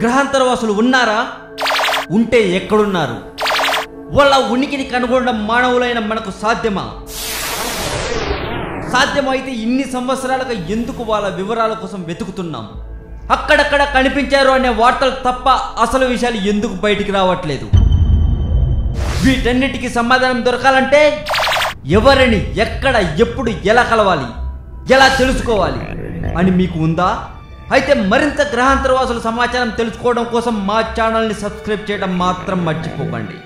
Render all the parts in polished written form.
గ్రహాంతరవాసులు ఉన్నారా? ఉంటే ఎక్కడున్నారు? వాళ్ళ ఉనికిని కనుగొనడం మానవులైన మనకు సాధ్యమా? సాధ్యమైతే ఇన్ని సంవత్సరాలుగా ఎందుకు వాళ్ళ వివరాల కోసం వెతుకుతున్నాం? అక్కడక్కడ కనిపించారు అనే వార్తలు తప్ప అసలు విషయాలు ఎందుకు బయటికి రావట్లేదు? వీటన్నిటికీ సమాధానం దొరకాలంటే ఎవరిని, ఎక్కడ, ఎప్పుడు, ఎలా కలవాలి, ఎలా తెలుసుకోవాలి అని మీకు ఉందా? అయితే మరింత గ్రహాంతరవాసుల సమాచారం తెలుసుకోవడం కోసం మా ఛానల్ని సబ్స్క్రైబ్ చేయడం మాత్రం మర్చిపోకండి.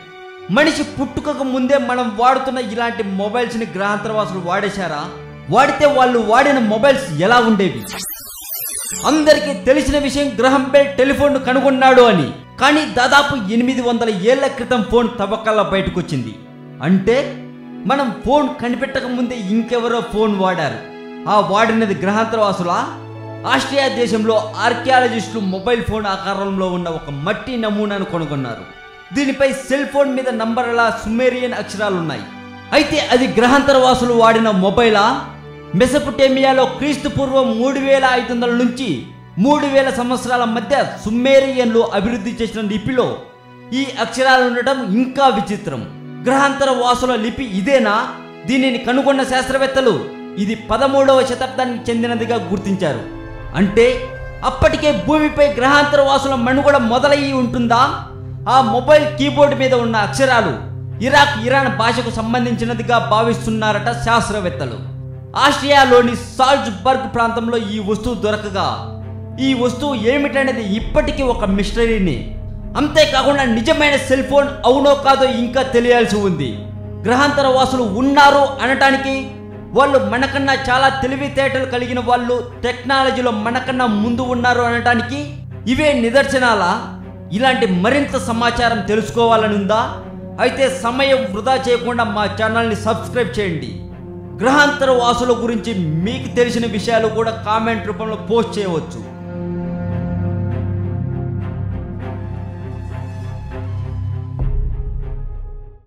మనిషి పుట్టుకకు ముందే మనం వాడుతున్న ఇలాంటి మొబైల్స్ని గ్రహాంతరవాసులు వాడేశారా? వాడితే వాళ్ళు వాడిన మొబైల్స్ ఎలా ఉండేవి? అందరికీ తెలిసిన విషయం గ్రహం బెల్ టెలిఫోన్ను కనుగొన్నాడు అని. కానీ దాదాపు 800 ఏళ్ల క్రితం ఫోన్ తవ్వకాల బయటకు వచ్చింది. అంటే మనం ఫోన్ కనిపెట్టక ముందే ఇంకెవరో ఫోన్ వాడారు. ఆ వాడినది గ్రహాంతరవాసులా? ఆస్ట్రియా దేశంలో ఆర్కియాలజిస్టులు మొబైల్ ఫోన్ ఆకారంలో ఉన్న ఒక మట్టి నమూనాను కనుగొన్నారు. దీనిపై సెల్ ఫోన్ మీద నంబర్ల సుమేరియన్ అక్షరాలున్నాయి. అయితే అది గ్రహాంతరవాసులు వాడిన మొబైలా? మెసొపొటేమియాలో క్రీస్తు పూర్వం 3500 నుంచి 3000 సంవత్సరాల మధ్య సుమేరియన్లు అభివృద్ధి చేసిన లిపిలో ఈ అక్షరాలు ఉండటం ఇంకా విచిత్రం. గ్రహాంతరవాసుల లిపి ఇదేనా? దీనిని కనుగొన్న శాస్త్రవేత్తలు ఇది 13వ శతాబ్దానికి చెందినదిగా గుర్తించారు. అంటే అప్పటికే భూమిపై గ్రహాంతరవాసుల మనుగడ మొదలయ్యి ఉంటుందా? ఆ మొబైల్ కీబోర్డు మీద ఉన్న అక్షరాలు ఇరాక్, ఇరాన్ భాషకు సంబంధించినదిగా భావిస్తున్నారట శాస్త్రవేత్తలు. ఆస్ట్రియాలోని సాల్జ్బర్గ్ ప్రాంతంలో ఈ వస్తువు దొరకగా ఈ వస్తువు ఏమిటనేది ఇప్పటికీ ఒక మిస్టరీని. అంతేకాకుండా నిజమైన సెల్ ఫోన్ అవునో కాదో ఇంకా తెలియాల్సి ఉంది. గ్రహాంతరవాసులు ఉన్నారు అనటానికి, వాళ్ళు మనకన్నా చాలా తెలివితేటలు కలిగిన వాళ్ళు, టెక్నాలజీలో మనకన్నా ముందు ఉన్నారు అనటానికి ఇవే నిదర్శనాలా? ఇలాంటి మరింత సమాచారం తెలుసుకోవాలని ఉందా? అయితే సమయం వృధా చేయకుండా మా ఛానల్ని సబ్స్క్రైబ్ చేయండి. గ్రహాంతరవాసుల గురించి మీకు తెలిసిన విషయాలు కూడా కామెంట్ రూపంలో పోస్ట్ చేయవచ్చు.